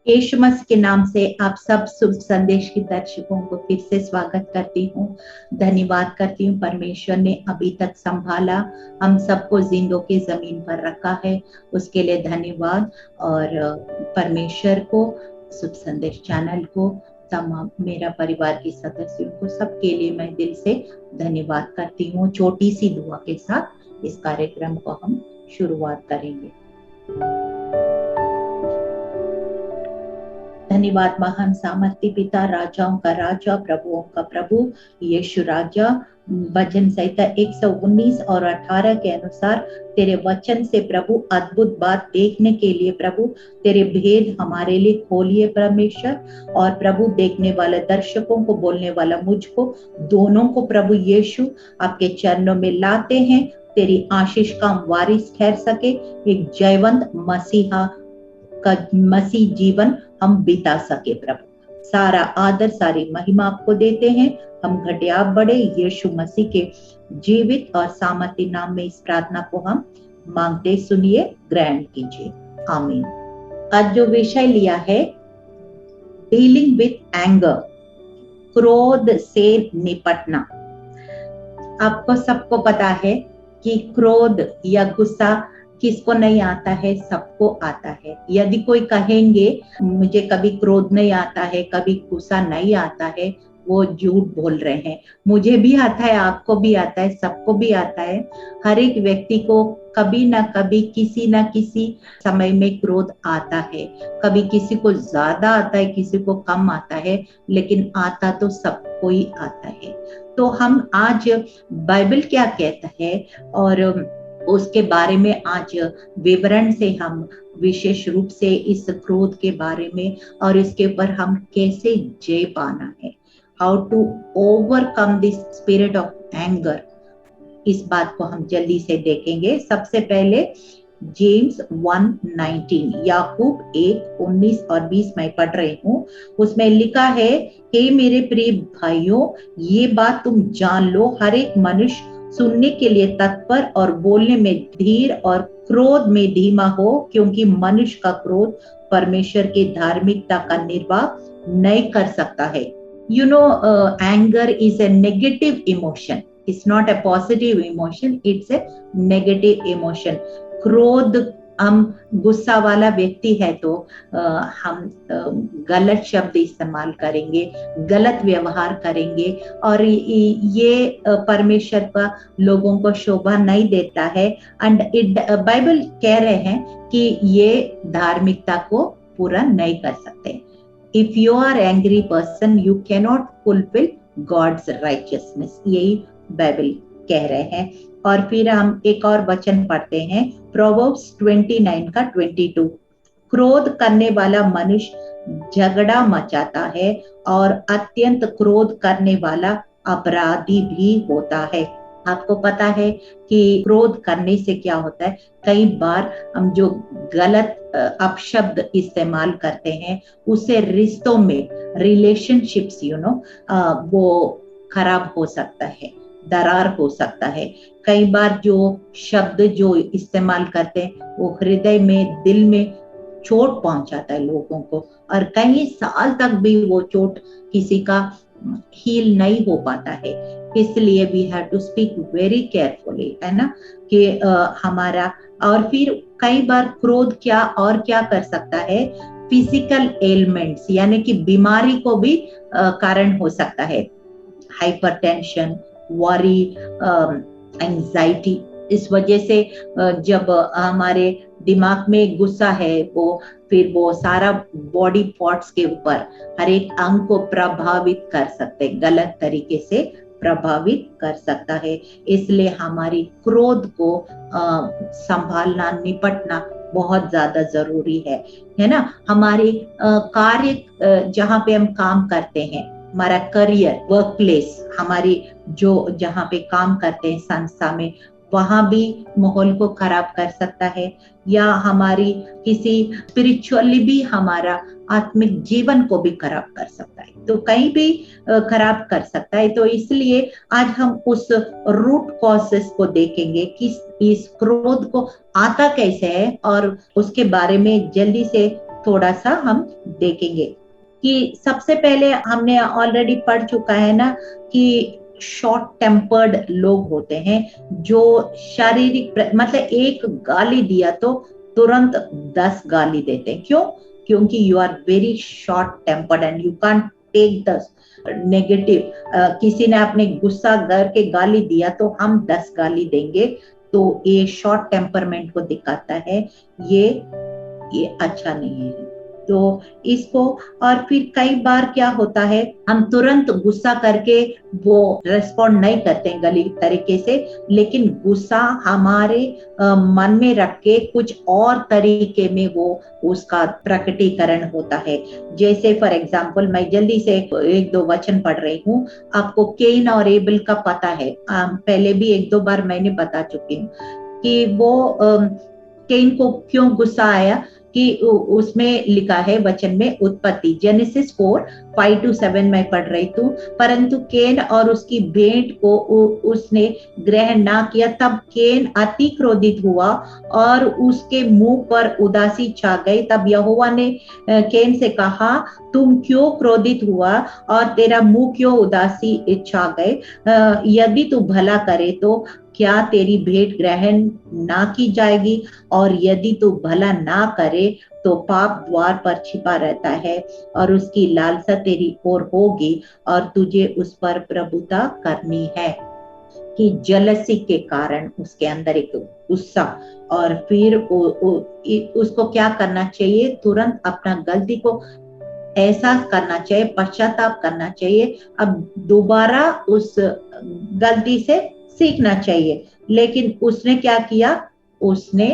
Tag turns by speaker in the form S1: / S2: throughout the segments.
S1: यीशु मसीह के नाम से आप सब शुभ संदेश के दर्शकों को फिर से स्वागत करती हूँ। धन्यवाद करती हूँ, परमेश्वर ने अभी तक संभाला, हम सबको जिंदों की जमीन पर रखा है, उसके लिए धन्यवाद। और परमेश्वर को, शुभ संदेश चैनल को, तमाम मेरा परिवार के सदस्यों को, सबके लिए मैं दिल से धन्यवाद करती हूँ। छोटी सी दुआ के साथ इस कार्यक्रम को हम शुरुआत करेंगे। धन्यवाद महान सामर्थ्य पिता, राजाओं का राजा, प्रभुओं का प्रभु, यीशु राजा। भजन संहिता 119 और 18 के अनुसार तेरे वचन से प्रभु अद्भुत बात देखने के लिए प्रभु तेरे भेद हमारे लिए खोलिए परमेश्वर। और प्रभु देखने वाले दर्शकों को, बोलने वाला मुझको, दोनों को प्रभु यीशु आपके चरणों में लाते हैं। तेरी आशीष का वारिस ठहर सके, एक जयवंत मसीहा का मसीह जीवन हम बिता सके। प्रभु सारा आदर, सारी महिमा आपको देते हैं। हम घटे आप बड़े, यीशु मसीह के जीवित और सामर्थ्य नाम में इस प्रार्थना को हम मांगते, सुनिए, ग्रहण कीजिए, आमीन। आज जो विषय लिया है, डीलिंग विथ एंगर, क्रोध से निपटना। आपको सबको पता है कि क्रोध या गुस्सा किसको नहीं आता है, सबको आता है। यदि कोई कहेंगे मुझे कभी क्रोध नहीं आता है, कभी गुस्सा नहीं आता है, वो झूठ बोल रहे हैं। मुझे भी आता है, आपको भी आता है, सबको भी आता है। हर एक व्यक्ति को कभी ना कभी, किसी ना किसी समय में क्रोध आता है। कभी किसी को ज्यादा आता है, किसी को कम आता है, लेकिन आता तो सबको ही आता है। तो हम आज बाइबल क्या कहता है और उसके बारे में आज विवरण से हम विशेष रूप से इस क्रोध के बारे में और इसके ऊपर हम कैसे जय पाना है, how to overcome this spirit of anger, इस बात को हम जल्दी से देखेंगे। सबसे पहले जेम्स 1:19, याकूब 1:19 और 20 में पढ़ रही हूँ। उसमें लिखा है, हे मेरे प्रिय भाइयों, ये बात तुम जान लो, हर एक मनुष्य सुनने के लिए तत्पर और बोलने में धीर और क्रोध में धीमा हो, क्योंकि मनुष्य का क्रोध परमेश्वर की धार्मिकता का निर्वाह नहीं कर सकता है। You know, anger is a negative emotion. It's not a positive emotion. It's a negative emotion. क्रोध, हम गुस्सा वाला व्यक्ति है तो हम गलत शब्द इस्तेमाल करेंगे, गलत व्यवहार करेंगे, और ये परमेश्वर का लोगों को शोभा नहीं देता है। एंड बाइबल कह रहे हैं कि ये धार्मिकता को पूरा नहीं कर सकते। If you are angry person, you cannot fulfill God's righteousness. यही बाइबल कह रहे हैं। और फिर हम एक और वचन पढ़ते हैं, प्रोवर्ब्स 29 का 22। क्रोध करने वाला मनुष्य झगड़ा मचाता है और अत्यंत क्रोध करने वाला अपराधी भी होता है। आपको पता है कि क्रोध करने से क्या होता है, कई बार हम जो गलत अपशब्द इस्तेमाल करते हैं उससे रिश्तों में, रिलेशनशिप्स वो खराब हो सकता है, दरार हो सकता है। कई बार जो शब्द जो इस्तेमाल करते हैं वो हृदय में, दिल में चोट पहुंचाता है लोगों को, और कई साल तक भी वो चोट किसी का हील नहीं हो पाता है। इसलिए we have to speak very carefully, है ना, कि हमारा। और फिर कई बार क्रोध क्या कर सकता है, फिजिकल एलिमेंट्स यानी कि बीमारी को भी कारण हो सकता है। Hypertension, worry, anxiety. इस वजह से जब हमारे दिमाग में गुस्सा है, फिर वो सारा बॉडी पार्ट्स के ऊपर हर एक अंग को प्रभावित कर सकते, गलत तरीके से प्रभावित कर सकता है। इसलिए हमारी क्रोध को संभालना, निपटना बहुत ज्यादा जरूरी है ना। हमारे कार्य, जहाँ पे हम काम करते हैं, हमारा करियर, वर्क प्लेस, हमारी जो जहाँ पे काम करते हैं संस्था में, वहां भी माहौल को खराब कर सकता है, या हमारी किसी स्पिरिचुअली भी हमारा आत्मिक जीवन को भी खराब कर सकता है, तो कहीं भी खराब कर सकता है। तो इसलिए आज हम उस रूट कॉजेस को देखेंगे कि इस क्रोध को आता कैसे है, और उसके बारे में जल्दी से थोड़ा सा हम देखेंगे कि सबसे पहले हमने ऑलरेडी पढ़ चुका है ना कि शॉर्ट टेम्पर्ड लोग होते हैं जो शारीरिक मतलब एक गाली दिया तो तुरंत 10 गाली देते हैं। क्यों? क्योंकि you are very short tempered and you can take the negative. किसी ने अपने गुस्सा करके गाली दिया तो हम 10 गाली देंगे, तो ये शॉर्ट टेम्परमेंट को दिखाता है। ये अच्छा नहीं है। तो इसको, और फिर कई बार क्या होता है, हम तुरंत गुस्सा करके वो रेस्पॉन्ड नहीं करते हैं गलत तरीके से, लेकिन गुस्सा हमारे मन में रख के कुछ और तरीके में वो उसका प्रकटीकरण होता है। जैसे फॉर एग्जाम्पल मैं जल्दी से एक दो वचन पढ़ रही हूँ। आपको केन और एबल का पता है, पहले भी एक दो बार मैंने बता चुकी हूँ कि वो केन को क्यों गुस्सा आया, कि उसमें लिखा है वचन में, उत्पत्ति जेनेसिस 4:5-7 में पढ़ रही थी। परंतु केन और उसकी भेंट को उसने ग्रहण ना किया, तब केन अति क्रोधित हुआ और उसके मुंह पर उदासी छा गई। तब यहोवा ने केन से कहा, तुम क्यों क्रोधित हुआ और तेरा मुंह क्यों उदासी छा गए? यदि तू भला करे तो क्या तेरी भेंट ग्रहण ना की जाएगी, और यदि तू भला ना करे तो पाप द्वार पर छिपा रहता है और उसकी लालसा तेरी ओर होगी और तुझे उस पर प्रभुता करनी है। कि जलसी के कारण उसके अंदर एक गुस्सा, और फिर उसको क्या करना चाहिए, तुरंत अपना गलती को एहसास करना चाहिए, पश्चाताप करना चाहिए, अब दोबारा उस गलती से सीखना चाहिए। लेकिन उसने क्या किया, उसने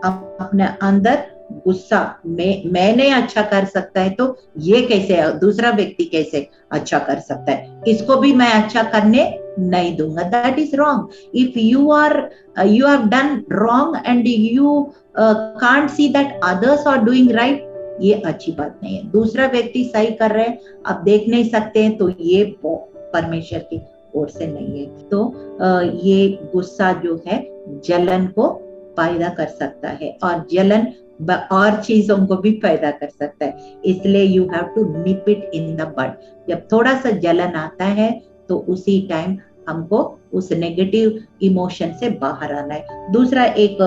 S1: अपने अंदर गुस्सा, मैंने अच्छा कर सकता है तो ये कैसे, दूसरा व्यक्ति कैसे अच्छा कर सकता है, इसको भी मैं अच्छा करने नहीं दूंगा। That is wrong. If you have done wrong and you can't see that others are doing right, ये अच्छी बात नहीं है। दूसरा व्यक्ति सही कर रहे हैं, आप देख नहीं सकते हैं, तो ये परमेश्वर की ओर से नहीं है। तो ये गुस्सा जो है जलन को पैदा कर सकता है, और जलन और चीजों को भी पैदा कर सकता है। इसलिए you have to nip it in the bud. जब थोड़ा सा जलन आता है तो उसी टाइम हमको उस नेगेटिव इमोशन से बाहर आना है। दूसरा एक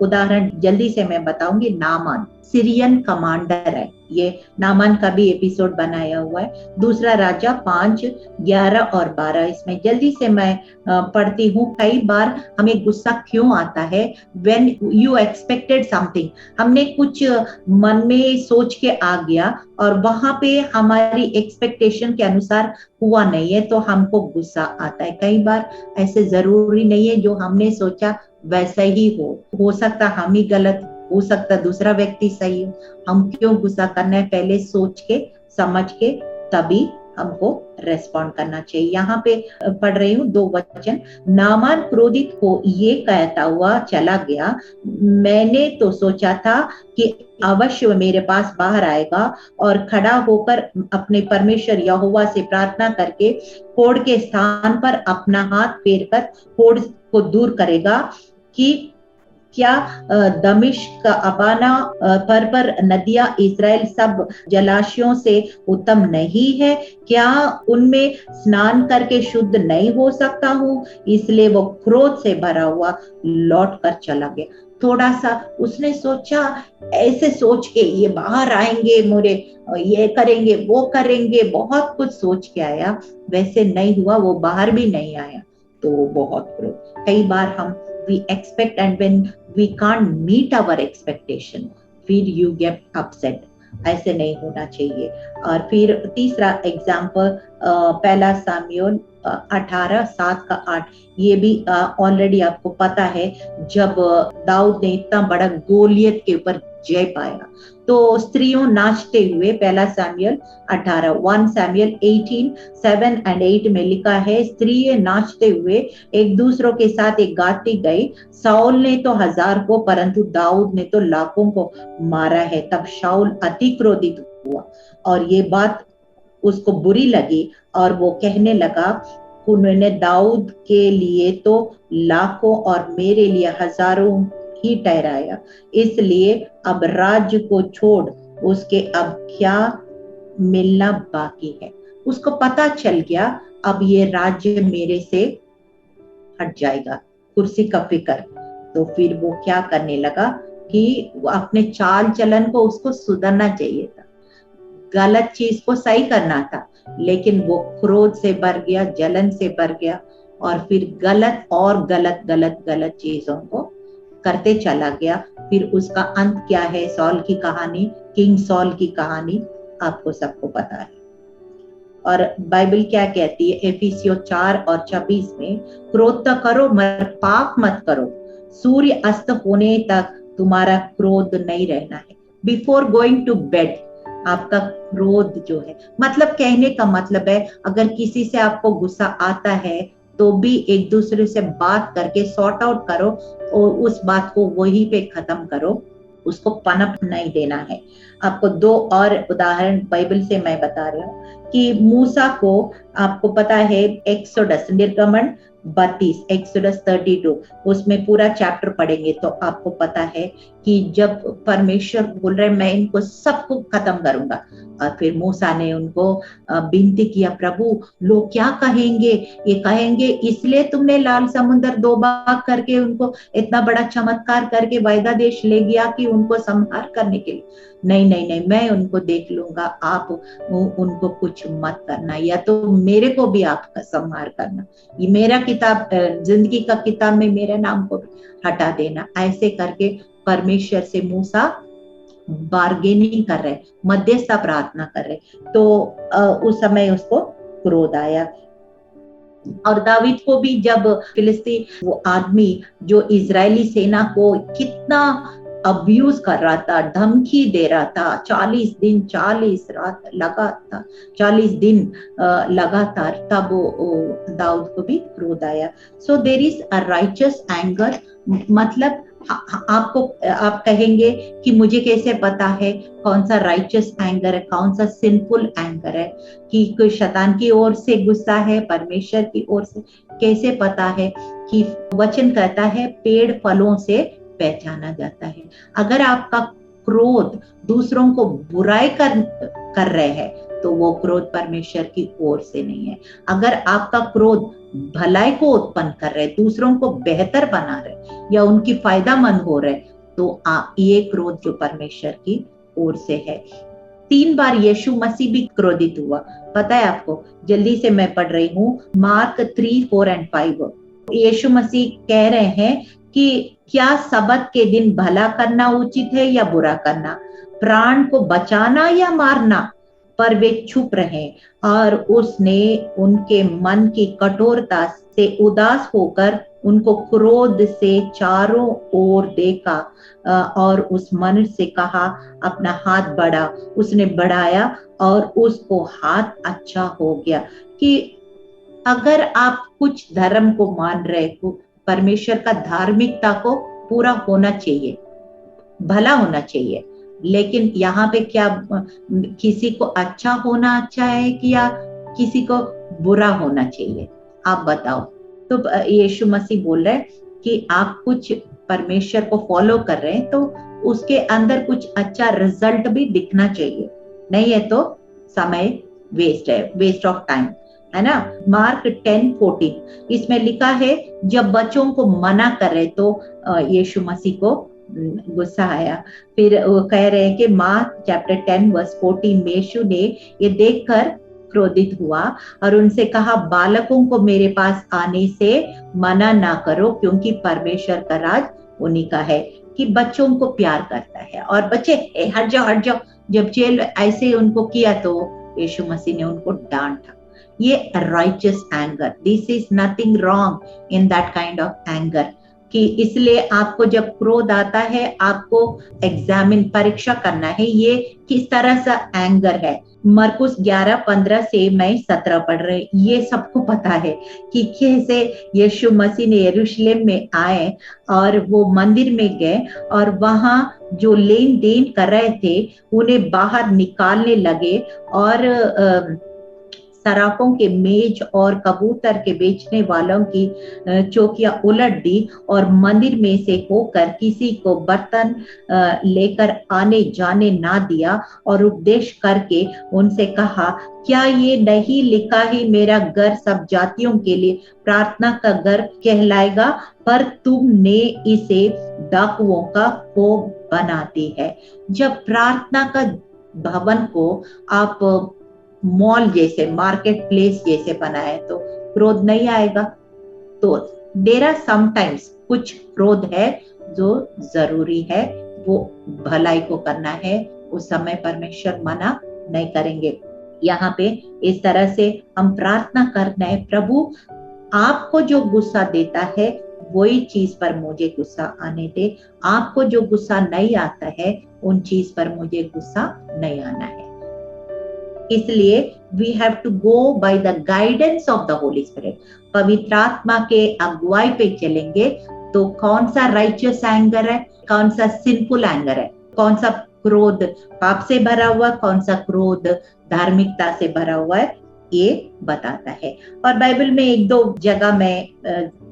S1: उदाहरण जल्दी से मैं बताऊंगी, नामान सीरियन कमांडर है। ये नामान का भी एपिसोड बनाया हुआ है, दूसरा राजा 5:11 और 12। इसमें जल्दी से मैं पढ़ती हूँ। कई बार हमें गुस्सा क्यों आता है, व्हेन यू एक्सपेक्टेड समथिंग, हमने कुछ मन में सोच के आ गया और वहां पे हमारी एक्सपेक्टेशन के अनुसार हुआ नहीं है तो हमको गुस्सा आता है। कई बार ऐसे जरूरी नहीं है जो हमने सोचा वैसा ही हो सकता हम ही गलत, हो सकता दूसरा व्यक्ति सही हो। हम क्यों गुस्सा करना है, पहले सोच के समझ के तभी हमको रेस्पॉन्ड करना चाहिए। यहाँ पे पढ़ रही हूँ 2 वचन। नामान क्रोधित हो ये कहता हुआ चला गया, मैंने तो सोचा था कि अवश्य मेरे पास बाहर आएगा और खड़ा होकर अपने परमेश्वर यहोवा से प्रार्थना करके फोड़ के स्थान पर अपना हाथ फेर कर फोड़ को दूर करेगा। कि क्या दमिश्क, अबाना, पर नदियां इस्राएल सब जलाशयों से उत्तम नहीं है? क्या उनमें स्नान करके शुद्ध नहीं हो सकता हूँ? इसलिए वो क्रोध से भरा हुआ लौट कर चला गया। थोड़ा सा उसने सोचा, ऐसे सोच के ये बाहर आएंगे, मोरे ये करेंगे वो करेंगे, बहुत कुछ सोच के आया, वैसे नहीं हुआ, वो बाहर भी नहीं आया, तो बहुत क्रोध। कई बार हम we expect and when we can't meet our expectation, फिर you get upset। ऐसे नहीं होना चाहिए। और फिर तीसरा एग्जाम्पल, पहला सामुएल 18:7-8। ये भी ऑलरेडी आपको पता है, जब दाऊद ने इतना बड़ा गोलियत के ऊपर जय पाया तो स्त्रियों नाचते हुए, पहला सामुएल 18, 1 सामुएल 18:7-8 में लिखा है, स्त्रियां नाचते हुए एक दूसरों के साथ एक गाती गई। शाऊल ने तो 1000 को परंतु दाऊद ने तो लाखों को मारा है। तब शाऊल अति क्रोधित हुआ और ये बात उसको बुरी लगी और वो कहने लगा, उन्होंने दाऊद के लिए तो लाखों और मेरे लिए हजारों ही ठहराया, इसलिए अब राज्य को छोड़ उसके अब क्या मिलना बाकी है। उसको पता चल गया अब ये राज्य मेरे से हट जाएगा, कुर्सी का फिक्र। तो फिर वो क्या करने लगा कि अपने चाल चलन को उसको सुधरना चाहिए था, गलत चीज को सही करना था, लेकिन वो क्रोध से भर गया, जलन से भर गया, और फिर गलत और गलत गलत गलत चीजों को करते चला गया। फिर उसका अंत क्या है, सॉल की कहानी, किंग सॉल की कहानी आपको सबको पता है। और बाइबल क्या कहती है एफिसियों 4:26 में, क्रोध तो करो मगर पाप मत करो, सूर्य अस्त होने तक तुम्हारा क्रोध नहीं रहना है। बिफोर गोइंग टू बेड आपका क्रोध जो है, मतलब कहने का मतलब है अगर किसी से आपको गुस्सा आता है तो भी एक दूसरे से बात करके सॉर्ट आउट करो और उस बात को वहीं पे खत्म करो, उसको पनप नहीं देना है। आपको 2 और उदाहरण बाइबल से मैं बता रही हूँ कि मूसा को, आपको पता है एक्सोडस निर्गमन 32, एक्सोडस 32, उसमें पूरा चैप्टर पढ़ेंगे तो आपको पता है कि जब परमेश्वर बोल रहे मैं इनको सबको खत्म करूंगा, और फिर मूसा ने उनको विनती किया, प्रभु लोग क्या कहेंगे, ये कहेंगे इसलिए तुमने लाल समुद्र 2 भाग करके उनको इतना बड़ा चमत्कार करके वायदा देश ले गया कि उनको संहार करने के लिए। नहीं नहीं नहीं, मैं उनको देख लूंगा, आप उनको कुछ मत करना, या तो मेरे को भी आपका संहार करना, ये मेरा किताब जिंदगी का किताब में मेरे नाम को हटा देना। ऐसे करके परमेश्वर से मूसा बार्गेनिंग कर रहे, मध्यस्थता प्रार्थना कर रहे, तो उस समय उसको क्रोध आया। और दावीद को भी जब फिलिस्ती वो आदमी जो इजरायली सेना को कितना अब्यूज कर रहा था, धमकी दे रहा था, 40 दिन 40 रात लगातार 40 दिन लगातार, तब दाऊद को भी क्रोध आया। So there is a righteous anger, मतलब आपको आप कहेंगे कि मुझे कैसे पता है कौन सा राइचस एंगर है, कौन सा सिंफुल एंगर है, कि कोई शैतान की ओर से गुस्सा है, परमेश्वर की ओर से, कैसे पता है? कि वचन कहता है पेड़ फलों से पहचाना जाता है। अगर आपका क्रोध दूसरों को बुराई कर रहे हैं तो वो क्रोध परमेश्वर की ओर से नहीं है। अगर आपका क्रोध भलाई को उत्पन्न कर रहे, दूसरों को बेहतर बना रहे या उनकी फायदामंद हो रहे, तो ये क्रोध जो परमेश्वर की ओर से है। 3 बार यीशु मसीह भी क्रोधित हुआ, पता है आपको? जल्दी से मैं पढ़ रही हूँ, मार्क 3, 4 एंड 5। यीशु मसीह कह रहे हैं कि क्या सबत के दिन भला करना उचित है या बुरा करना, प्राण को बचाना या मारना? पर वे चुप रहे, और उसने उनके मन की कठोरता से उदास होकर उनको क्रोध से चारों ओर देखा और उस मनुष्य से कहा अपना हाथ बढ़ा। उसने बढ़ाया और उसको हाथ अच्छा हो गया। कि अगर आप कुछ धर्म को मान रहे हो, परमेश्वर का धार्मिकता को पूरा होना चाहिए, भला होना चाहिए, लेकिन यहाँ पे क्या किसी को अच्छा होना अच्छा है कि या किसी को बुरा होना चाहिए? आप बताओ। तो यीशु मसीह बोल रहे कि आप कुछ परमेश्वर को फॉलो कर रहे हैं तो उसके अंदर कुछ अच्छा रिजल्ट भी दिखना चाहिए, नहीं है तो समय वेस्ट है, वेस्ट ऑफ टाइम, है ना? मार्क 10:14 इसमें लिखा है जब बच्चों को मना कर रहे तो यीशु मसीह को गुस्सा आया। फिर वो कह रहे हैं कि मार्क चैप्टर 10:14 में यीशु ने ये देखकर क्रोधित हुआ और उनसे कहा बालकों को मेरे पास आने से मना ना करो, क्योंकि परमेश्वर का राज उन्हीं का है। कि बच्चों को प्यार करता है और बच्चे हट जाओ हट जाओ, जब जेल ऐसे उनको किया तो यीशु मसीह ने उनको डांटा। ये righteous anger, this is nothing wrong in that kind of anger. कि इसलिए आपको जब क्रोध आता है आपको एग्जामिन, परीक्षा करना है ये किस तरह सा एंगर है। मरकुस 11:15 से मैं 17 पढ़ रहे, ये सबको पता है कि कैसे यीशु मसीह ने यरूशलेम में आए और वो मंदिर में गए और वहां जो लेन देन कर रहे थे उन्हें बाहर निकालने लगे और सराफों के मेज और कबूतर के बेचने वालों की चौकियां उलट दी और मंदिर में से होकर किसी को बर्तन लेकर आने जाने ना दिया और उपदेश करके उनसे कहा, क्या ये नहीं लिखा है, मेरा घर सब जातियों के लिए प्रार्थना का घर कहलाएगा, पर तुमने इसे डाकुओं का खोह बनाती है। जब प्रार्थना का भवन को आप मॉल जैसे, मार्केट प्लेस जैसे बनाए तो क्रोध नहीं आएगा। तो देयर आर समटाइम्स कुछ क्रोध है जो जरूरी है, वो भलाई को करना है, उस समय परमेश्वर मना नहीं करेंगे। यहाँ पे इस तरह से हम प्रार्थना करना है, प्रभु आपको जो गुस्सा देता है वही चीज पर मुझे गुस्सा आने दे, आपको जो गुस्सा नहीं आता है उन चीज पर मुझे गुस्सा नहीं आना है। इसलिए we have to go by the guidance of the holy spirit. पवित्र आत्मा के अगुवाई पे चलेंगे तो कौन सा राइचियस एंगर है, कौन सा सिंफुल एंगर है, कौन सा क्रोध पाप से भरा हुआ, कौन सा क्रोध धार्मिकता से भरा हुआ है, ये बताता है। और बाइबल में एक दो जगह मैं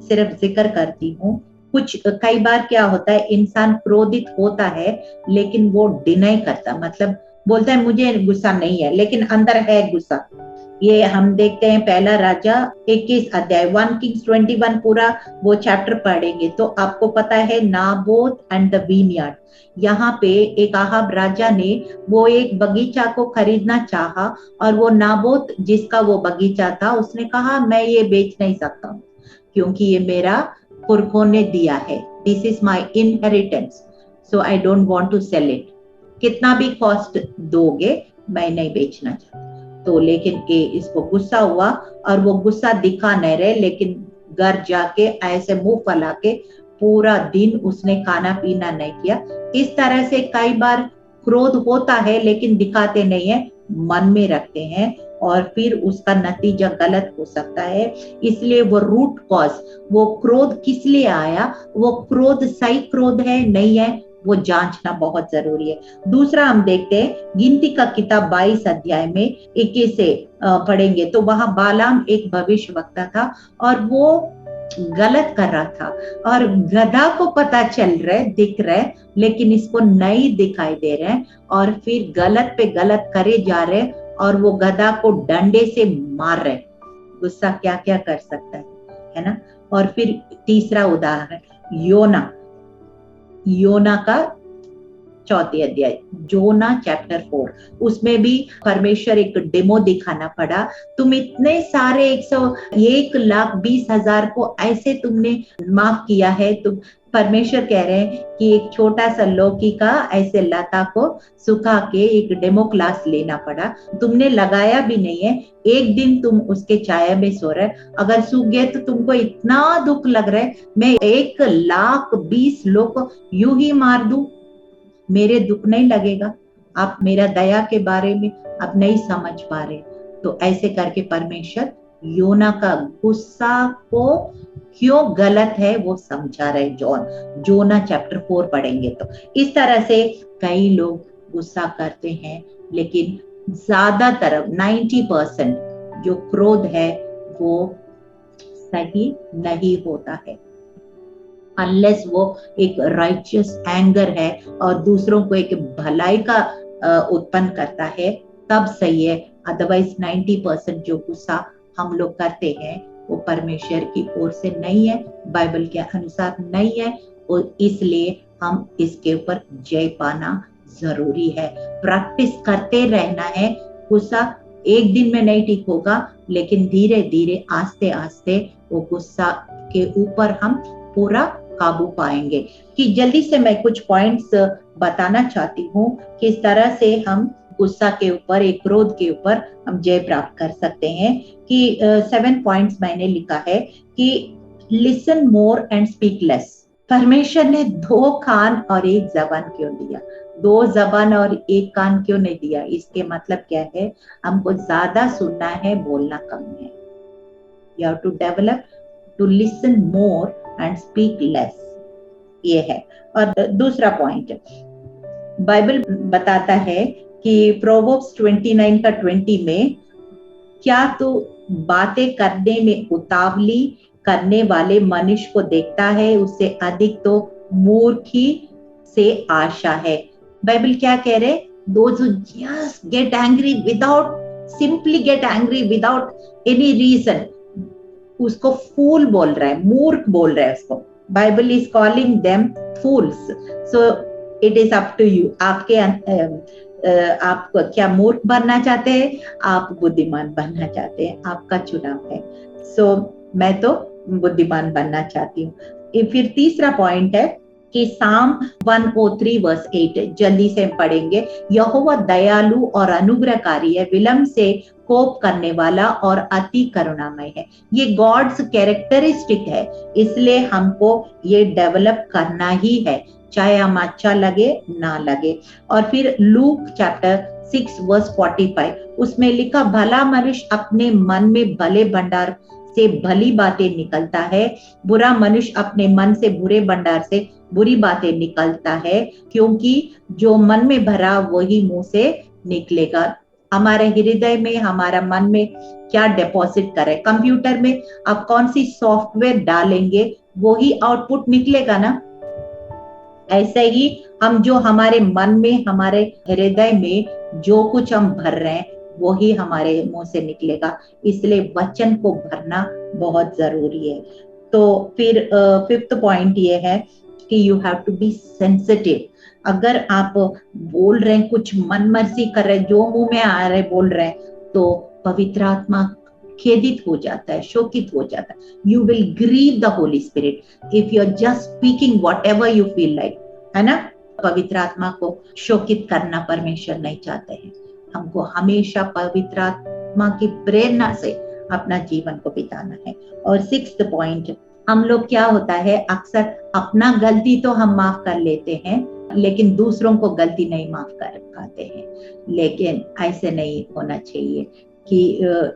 S1: सिर्फ जिक्र करती हूँ। कुछ कई बार क्या होता है, इंसान क्रोधित होता है लेकिन वो डिनाई करता, मतलब बोलता है मुझे गुस्सा नहीं है, लेकिन अंदर है गुस्सा। ये हम देखते हैं पहला राजा 21 अध्याय 1 Kings 21 पूरा वो चैप्टर पढ़ेंगे तो आपको पता है नाबोत एंड द विनयार्ड। यहाँ पे एक आहाब राजा ने वो एक बगीचा को खरीदना चाहा और वो नाबोत जिसका वो बगीचा था उसने कहा मैं ये बेच नहीं सकता हूँ क्योंकि ये मेरा पुरखों ने दिया है, this is my inheritance, so I don't want to sell it, कितना भी कॉस्ट दोगे मैं नहीं बेचना चाहता। तो लेकिन इसको गुस्सा हुआ और वो गुस्सा दिखा नहीं रहे, लेकिन घर जाके ऐसे मुंह फैला के पूरा दिन उसने खाना पीना नहीं किया। इस तरह से कई बार क्रोध होता है लेकिन दिखाते नहीं है, मन में रखते हैं और फिर उसका नतीजा गलत हो सकता है। इसलिए वो रूट कॉज, वो क्रोध किस लिए आया, वो क्रोध सही क्रोध है नहीं है, वो जांचना बहुत जरूरी है। दूसरा हम देखते हैं गिनती का किताब 22 अध्याय में 21 से पढ़ेंगे तो वहां बालाम एक भविष्यवक्ता था और वो गलत कर रहा था और गधा को पता चल रहा है, दिख रहा है, लेकिन इसको नहीं दिखाई दे रहे हैं और फिर गलत पे गलत करे जा रहे और वो गधा को डंडे से मार रहे। गुस्सा क्या क्या कर सकता है ना। और फिर तीसरा उदाहरण योना का 4 अध्याय, जोना चैप्टर 4, उसमें भी परमेश्वर एक डेमो दिखाना पड़ा। तुम इतने सारे 1,20,000 को ऐसे तुमने माफ किया है, तुम परमेश्वर कह रहे हैं कि एक छोटा सा लौकी का ऐसे लता को सुखा के एक डेमो क्लास लेना पड़ा, तुमने लगाया भी नहीं है, एक दिन तुम उसके छाया में सो रहे, अगर सूख गए तो तुमको इतना दुख लग रहा है, मैं 1,20,000 लोग को यूं ही मार दूं, मेरे दुख नहीं लगेगा? आप मेरा दया के बारे में आप नहीं समझ पा रहे। तो ऐसे करके परमेश्वर योना का गुस्सा को क्यों गलत है वो समझा रहे। जोना चैप्टर 4 पढ़ेंगे तो इस तरह से कई लोग गुस्सा करते हैं, लेकिन ज्यादातर 90% जो क्रोध है वो सही नहीं होता है, अनलेस वो एक राइचियस एंगर है और दूसरों को एक भलाई का उत्पन्न करता है, तब सही है। अदरवाइज 90% जो गुस्सा हम लोग करते हैं वो परमेश्वर की ओर से नहीं है, बाइबल के अनुसार नहीं है, और इसलिए हम इसके ऊपर जय पाना जरूरी है। प्रैक्टिस करते रहना है। गुस्सा एक दिन में नहीं ठीक होगा, लेकिन धीरे धीरे आस्ते आस्ते वो गुस्सा के ऊपर हम पूरा काबू पाएंगे। कि जल्दी से मैं कुछ पॉइंट्स बताना चाहती हूँ किस तरह से हम गुस्सा के ऊपर, एक क्रोध के ऊपर हम जय प्राप्त कर सकते हैं। कि 7 पॉइंट्स मैंने लिखा है कि listen more and speak less. परमेश्वर ने 2 कान और 1 जबान क्यों दिया? 2 जबान और 1 कान क्यों नहीं दिया? इसके मतलब क्या है? हमको ज्यादा सुनना है, बोलना कम है। You have to develop to listen more and speak less, ये है। और दूसरा पॉइंट, बाइबल बताता है कि प्रोवर्ब्स 29 का 20 में क्या तू बातें करने में उतावली करने वाले मनुष्य को देखता है, उससे अधिक तो मूर्खी से आशा है। बाइबल क्या कह रहे? Those who just get angry without, simply get angry without any reason, उसको फूल बोल रहा है, मूर्ख बोल रहा है उसको। Bible is calling them fools. So it is up to you. आपके आप क्या मूर्ख बनना चाहते हैं, आप बुद्धिमान बनना चाहते हैं, आपका चुनाव है। सो मैं तो बुद्धिमान बनना चाहती हूँ। फिर तीसरा पॉइंट है कि साम 103 वर्स 8 जल्दी से पढ़ेंगे। यहोवा दयालु और अनुग्रहकारी है, विलंब से कोप करने वाला और अति करुणामय है। ये गॉड्स कैरेक्टरिस्टिक है, इसलिए हमको ये डेवलप करना ही है, चाहे हम अच्छा लगे ना लगे। और फिर लूक चैप्टर 6 वर्स 45 उसमें लिखा, भला मनुष्य अपने मन में भले भंडार से भली बातें निकलता है, बुरा मनुष्य अपने मन से बुरे भंडार से बुरी बातें निकलता है, क्योंकि जो मन में भरा वही मुंह से निकलेगा। हमारे हृदय में, हमारा मन में क्या डिपॉजिट करे, कंप्यूटर में आप कौन सी सॉफ्टवेयर डालेंगे वही आउटपुट निकलेगा ना। ऐसे ही हम जो हमारे मन में, हमारे हृदय में जो कुछ हम भर रहे हैं वही हमारे मुंह से निकलेगा, इसलिए वचन को भरना बहुत जरूरी है। तो फिर फिफ्थ पॉइंट ये है कि you have to be sensitive. अगर आप बोल रहे हैं, कुछ मन मर्जी कर रहे हैं, जो मुंह में आ रहे बोल रहे हैं, तो पवित्र आत्मा खेदित हो जाता है, शोकित हो जाता है। You will grieve the holy spirit if you are just speaking whatever you feel like, है ना। पवित्र आत्मा को शोकित करना परमेश्वर नहीं चाहते हैं। हमको हमेशा पवित्र आत्मा की प्रेरणा से अपना जीवन को बिताना है। और सिक्स्थ पॉइंट, हम लोग क्या होता है, अक्सर अपना गलती तो हम माफ कर लेते हैं, लेकिन दूसरों को गलती नहीं माफ कर पाते हैं। लेकिन ऐसे नहीं होना चाहिए कि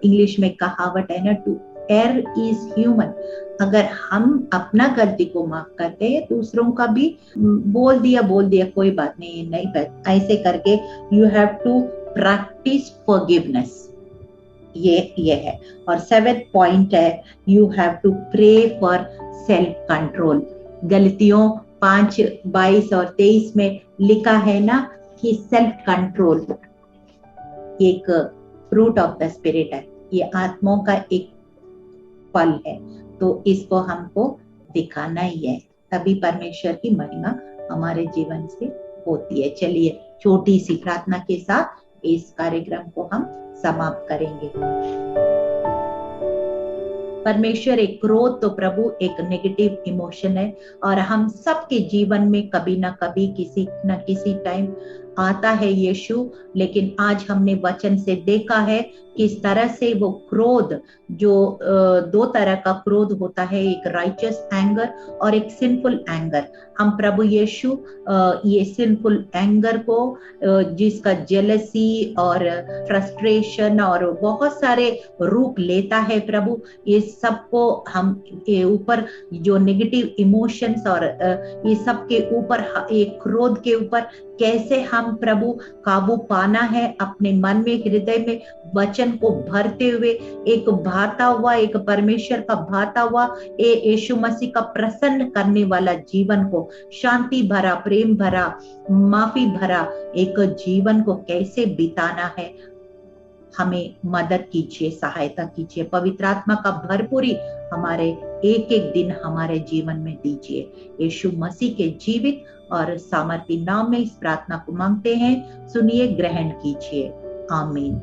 S1: इंग्लिश में कहावत है ना, टू एयर इज ह्यूमन। अगर हम अपना गलती को माफ करते हैं, दूसरों का भी बोल दिया कोई बात नहीं, ऐसे करके you have to practise forgiveness, ये है। और सेवेंथ पॉइंट है, you have to pray for self control. गलतियों 5, 22 और 23 में लिखा है ना कि सेल्फ कंट्रोल एक फ्रूट ऑफ द स्पिरिट है, ये आत्माओं का एक फल है, तो इसको हमको दिखाना ही है, तभी परमेश्वर की महिमा हमारे जीवन से होती है। चलिए छोटी सी प्रार्थना के साथ इस कार्यक्रम को हम समाप्त करेंगे। परमेश्वर, एक क्रोध तो प्रभु एक नेगेटिव इमोशन है, और हम सबके जीवन में कभी ना कभी, किसी न किसी टाइम आता है यीशु। लेकिन आज हमने वचन से देखा है किस तरह से वो क्रोध, जो 2 तरह का क्रोध होता है, एक राइचस एंगर और एक सिंफुल एंगर। हम प्रभु यीशु ये सिंफुल एंगर को, जिसका जेलसी और फ्रस्ट्रेशन और बहुत सारे रूप लेता है प्रभु, ये सबको हम ऊपर, जो नेगेटिव इमोशंस और ये सब के ऊपर, एक क्रोध के ऊपर कैसे हम प्रभु काबू पाना है अपने मन में, हृदय में, वचन को भरते हुए, एक भाता हुआ, एक परमेश्वर का भाता हुआ, यीशु मसीह का प्रसन्न करने वाला जीवन को, शांति भरा, प्रेम भरा, माफी भरा एक जीवन को कैसे बिताना है, हमें मदद कीजिए, सहायता कीजिए। पवित्र आत्मा का भरपूरी हमारे एक एक दिन हमारे जीवन में दीजिए। यीशु मसीह के जीवित और सामर्थी नाम में इस प्रार्थना को मांगते हैं, सुनिए, ग्रहण कीजिए। आमीन।